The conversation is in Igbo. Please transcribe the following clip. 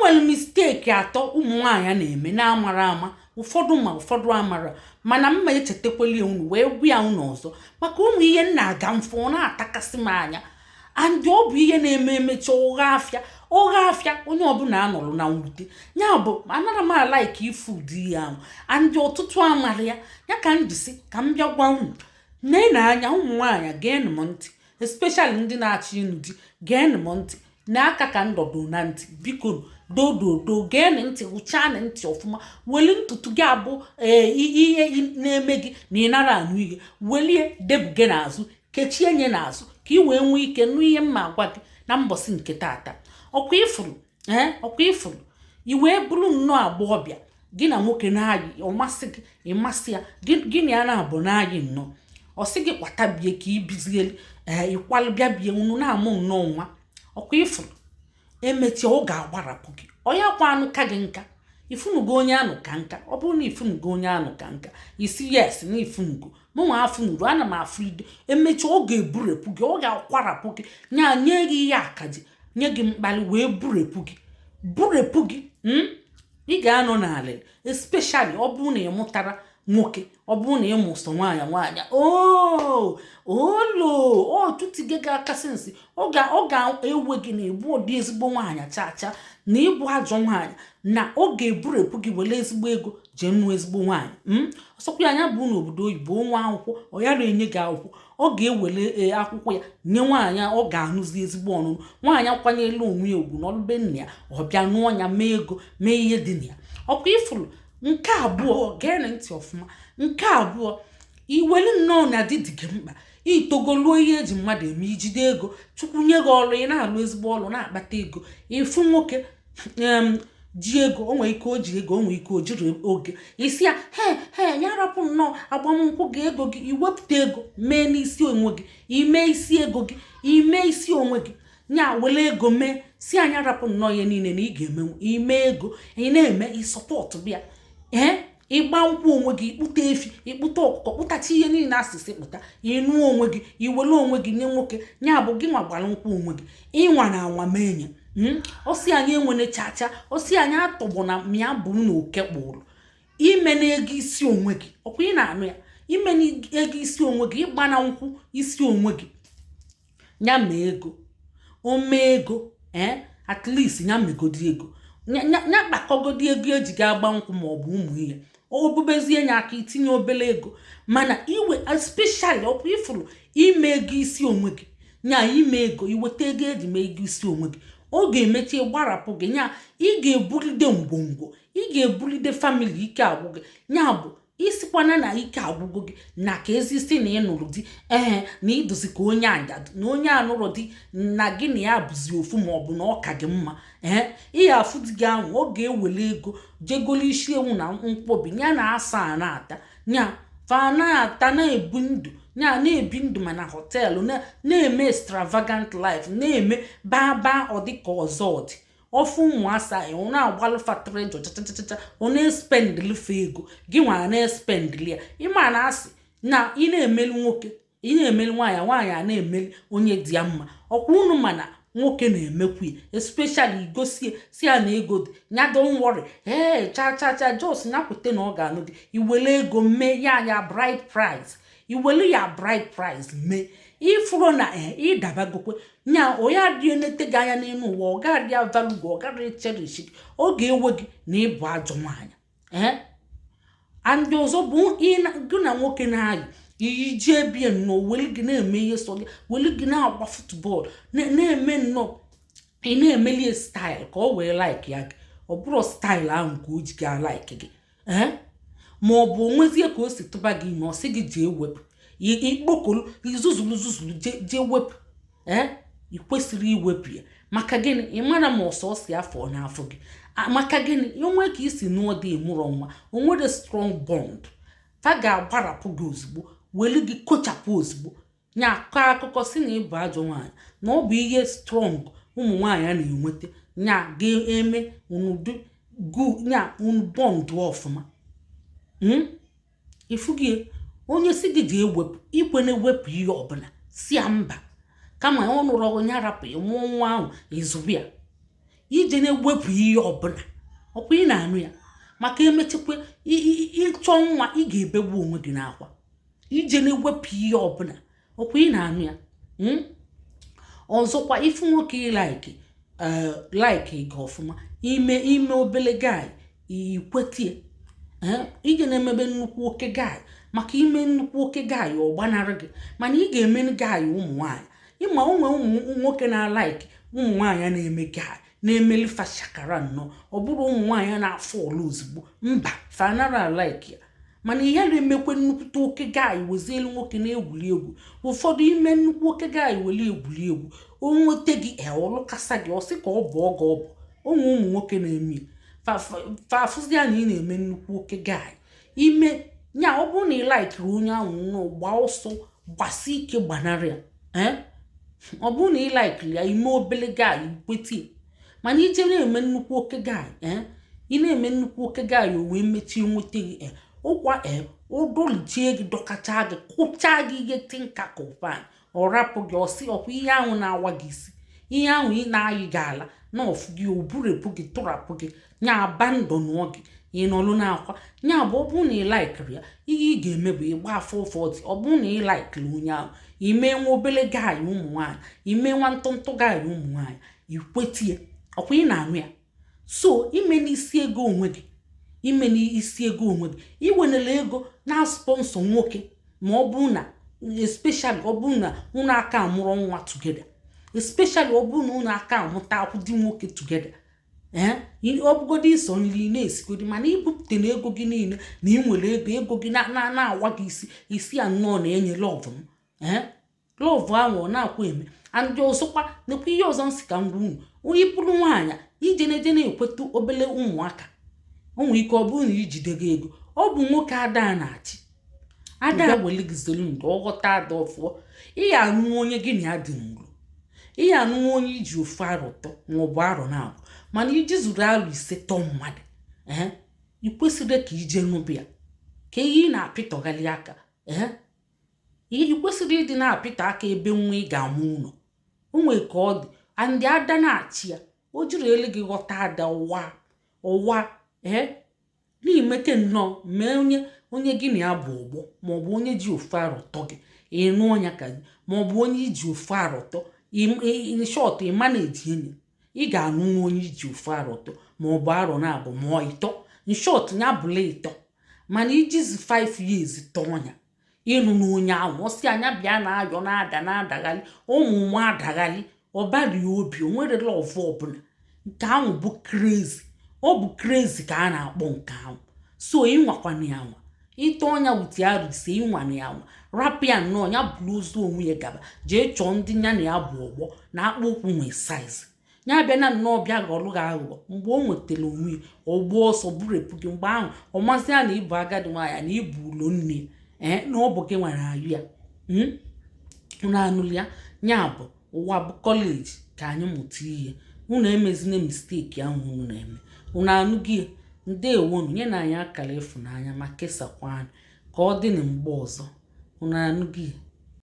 nwere mistake atọ ụmụ nwaanyị na-eme na-amara ama ụfọdụ ma ụfọdụ amara mana mma echetakwali unu wee gwa ya unu ọzọ maka ụmụ ihe m na-aga mfụ na-atakasị m anya and ọ bụ ihe na-eme emecha ụgha afịa onye ọbụla anọrụ na mwute ya bụ anara m alaiki ifu ụdị ihe ahụ and ọtụtụ amara ya ka m jisi ka m bịa gwa unu nne anya ụmụ nwaanyị geenụ m ntị especially ndị na-achọ ịnụ di geenụ m ntị n'aka ka ndọdo na ntị biko dododo geenụ ntị hụchanụ ntị ọfụma weli ntutu gị abụ ihe na-eme gị na ị nara anụ ihe welie debuge n'azụ kechie nye n'azụ ka ị wee nwee ike nụ ihe mma agwa gị na mbọsị nke tata ọkwa ifuru i wee bụrụ nnọọ agbọghọbịa gị na nwoke na-ayị ọmasị gị ịmasị ya gị na ya na-abụ na-ayị nnọọ ọ sị gị kwatabie ka ibizieli ịkwalụ bịa bie unu na-amụ nnọọ nwa ọkwa ifuru emechie ọ ga-agbarapụ gị onye kwa anụ ka gị nka ifunugo onye anụ ka nka ọ bụrụ na ifunugo onye anụ ka nka isi yes na ifunugo mụnwa afụnuru ana m afụ ide emechi ọ ga-eburepụ gị ọ ga-akwarapụ gị nye gị ihe akaji nye gị mkpali wee burepụ gị ị ga-anọ n'ala especially ọ bụrụ na ị mụtara nwoke ọ bụrụ na ị mụsọ nwaanyị tụtige gị akasị nsị ọ ga-ewe gị na egbu ụdị ezigbo nwaanyị chacha na ịbụ ajọ nwaanyị na ọ ga-eburepụ gị were ezigbo ego jee nụ ezigbo nwaanyị ọsọkwa anya bụ n'obodo oyibo nwa akwụkwọ ọ yara enye gị akwụkwọ ọ ga-ewere akwụkwọ ya nye nwaanyị ọ ga-anụzi ezigbo ọnụnụ nwaanyị akwanyela onwe ya ugwu n'ọlụbe nna ya ọ bịa nụọ ya mee ego mee ihe dị na ya ọkwa ifuru nke abụọ geenụ ntị ọfụma nke abụọ iwere nnọọ na dị gị mkpa itogoluo ihe eji mmadụ eme ijide ego chukwu nye gị ọrụ ị na-alụ ezigbo ọrụ na-akpata ego ịfụ nwoke ji ego o nwere ike o ji ego o nwere ike o jiri oge isi ya ya rapụ nnọọ agbamnkwụ gị ego gị iwepụta ego mee n'isi onwe gị ime isi ego gị ime isi onwe gị nya were ego mee si anya rapụ nnọọ ihe niile na ị ga-emenwu ime ego ị na-eme ịsọpọtụ bịa ịgba nkwụ onwe gị ikpụta efi ikpụta ọkụkọ kpụtacha ihe niile asịsị kpụta ịnụ onwe gị iwere onwe gị nye nwoke nya bụ gị nwa gbara nkwụ onwe gị ịnwa na anwa menye osi anyị enwene chacha osi anyị atọgbọ na mịa bụ na oke kpụrụ ime na ego isi onwe gị ọkwa ị na-anụ ya ime na ego isi onwe gị ịgba na nkwụ isi onwe gị nya mee ego o mee ego at least nya megodi ego nya kpakọgodi ego eji ga-agba nkwụ ma ọ bụ ụmụ ihe obubezie nya aka itinye obere ego mana iwe especially ọkwa ifuru ime ego isi onwe gị nya ime ego iweta ego eji mee ego isi onwe gị ọ ga-emechi gbarapụ gị nya ị ga-ebulide ngwongwo ị ga-ebulide famili ike agwụ gị nya bụ isikwana na ike agwụgo gị na ka ezisi na ịnụrụ di na iduzi ka onye ajadu na onye anụrụ di na gị na ya bụzi ofu maọbụ na ọ ka gị mma ihe afụ di gị ahụ ọ ga-ewere ego jegolo isi ewu na mkpobi ya na asa na-ata nya fa na-ata na-ebu ndụ nya na-ebi ndụ mana họteelụ na-eme extravagant life na-eme baba ọ dịka ọzọ dị ofu ụmụasa ọ na-agbalụ fatịrị chachachacha ọ na-espendilife ego gị nwa na-espendili ya ịma na asị na ị na-emeli nwoke ị na-emeli nwaanyị a na-emeli onye dị ya mma ọkwa unu mana nwoke na-emekwu ya especially igosie si ya na ego dị nya don't worry chachacha jos nyakwute na ọ ga-anụ gị iwere ego mee ya bright price iwere ya bright price mee ifuru na ịdabagokwe nya onye adị enete gị anya n'elu ụwa ọ gaghị avalu gị ọ gaghị cherish gị ọ ga-ewe gị na ịbụ ajọ nwaanyị andị ọzọ bụ gị na nwoke na-ayị iyi jee bie nnọọ weli gị na-eme ihe sọ gị weli gị na-agba futbọọlụ na-eme nnọọ ị na-emelie staịl ka ọ wee like ya gị ọ bụrụ staịl ahụ ka o ji gaa like gị ma ọ bụ onwezie ka o si tụba gị ime ọ sị gị jee wepụ ikpokolu izuzulu jee wepụ ị kwesịrị iwepụ ya maka gịnị ị mara ma ọsọsị afọ n'afọ gị maka gịnị onwe ka isi nụọ dị mụrụ nwa onwere strong bond fa ga-agbarapụ gị ozugbo welu gị kochapụ ozugbo nya akọ akụkọ si na ịbụ ajọ nwaanyị na ọ bụ ihe strong ụmụ nwaanyị a na-enweta nya ga-eme nya unu bọndụ ọfụma ifugie onye si gị ji ewepụ ikwe na-ewepụ ihe ọbụla si ya mba kama ọ nụrụ onye arapụ ịmụọ nwa ahụ izubia ije na-ewepụ ihe ọbụla ọkwa ị na-anụ ya maka emechekwa ịchọ nwa ị ga-ebegbu onwe gị n'akwa ije na-ewepụ ihe ọbụla ọkwa ị na-anụ ya ọzọkwa ifu nwoke like gị ọfụma ime obele guy ikwetie ije na-emebe nnukwu oke guy maka ime nnukwu oke guy ọ gbanarị gị mana ị ga-eme guy ụmụ nwaanyị ịma ụmụ nwoke na-like ụmụ nwaanyị na-eme guy na-emeli fashakara nnọọ ọ bụrụ ụmụ nwaanyị na-afọ ọlụ ozugbo mba fanara like ya mana ihe na-emekwe nnukwu oke guy wezielu nwoke na-egwuri egwu ụfọdụ ime nnukwu oke guy weli egwuri egwu o nwete gị ọlụ kasa gị ọsị ka ọ bụ ọgọ ọ bụ ụmụ nwoke na-eme fafụzi ya na ị na-eme nnukwu oke guy ime nya ọ bụrụ na ị laikiri onye ahụ nọ gba ọsọ gbasi ike gbanarị ya ọ bụrụ na ị laikiri ya ime obele guy ikwetie mana ije na-eme nnukwu oke guy ị na-eme nnukwu oke guy o wee mechie nweta gị ụkwa ụdolichie gị dọkacha gị kụchaa gị ihe tinka kụpan ọ rapụ gị ọsị ọkwa ihe ahụ na-awa gị isi ihe ahụ ị na-ayị gị ala na ọfụ gị oburepụ gị tụrapụ gị nya abandonụọ gị ị nọlụ n'akwa nya bụ ọ bụrụ na ị laikiri ya ihe ị ga-eme bụ ịgba afọ ụfọdụ ọ bụrụ na ị laikiri onye ahụ ime nwa obele gaanyị ụmụ nwaanyị ime nwa ntụntụ gaanyị ụmụ nwaanyị ikwetie ọkwa ị na-anụ ya so ime n'isi ego onwe gị iwenela ego na-sponsọ nwoke ma ọ bụrụ na especially ọ bụrụ na unu aka amụrụ nwa together especially ọ bụrụ na unu aka amụta akwụdị nwoke together ọ bụgodo iso nri na-esigodi mana ibupụta na ego gị niile na ị nwere ego gị na-awa gị isi anọ na-enye lọvụ lọvụ ahụ ọ na-akwa eme andị ọzọkwa nekwa ihe ọzọ nsị ka ngwa unu onye bụrụ nwaanyị ijeneje na-ekweta obele ụmụaka o nwere ike ọ bụrụ na ijide gị ego ọ bụ nwoke ada na-achị ada weli gị zolu ndụ ọghọta ada ọfụọ ihe anụ onye gị na ya dị nro ihe anụ onye iji ofu arọ tọ maọbụ arọ na-abụ mana iji zuru arọ ise tọ mmadụ ị kwesịrị ka ije nụbịa ka ihe ị na-apịtọgali aka ị kwesịrị ịdị na-apịtọ aka ebe nwa ị ga-amụ ụlọ o nwere ka ọ dị andị ada na-achị ya o jiri ele gị ghọta ada ụwa n'imeke nnọọ mee onye gị na ya bụ ọgbọ maọbụ onye ji ofu arọtọ gị ịnụ ọnya ka gị maọbụ onye iji ofu arọtọ shọt ịma na-eji enyi ị ga-anụ nwa onye iji ofu arọtọ maọbụ arọ na-abụ mụọ ịtọ nshọt ya bụla ịtọ mana ijizi 5 years tọọ ọnya ịnụ na onye ahụ ọsị anya bịa na-ayọ na-adaghalị ụmụ nwa adaghalị ọbari obi o nwere lọvụ ọbụla nke ahụ bụ krezi ọ bụ krezi ka a na-akpọ nke ahụ so ịnwakwana ya nwa ịtọ ọnya wute arụ ise ịnwana ya nwa rapụ ya nnọọ ya bụrụ ozu onwe ya gaba jee chọọ ndị ya na ya bụ ọgbọ na akpụ ụkwụ nwee saiz ya bịa na nnọọ bịa gọlụ gị aghụghọ mgbe o nwetara onwe ya ọgbọ ọsọ burepụ gị mgbe ahụ ọ masị ya na ịbụ agadi nwaanyị na ịbụ ụlọ nne na ọ bụ gị nwere ayụ ya unu anụrụ ya ya bụ ụwa bụ kọleji ka anyị mụta ihe unu emezina misteki ahụ unu na-eme unu anụghị ndewonu nye na anyị akara ịfụnanya ma kesakwa anyị ka ọ dị na mgbe ọzọ unu anụghị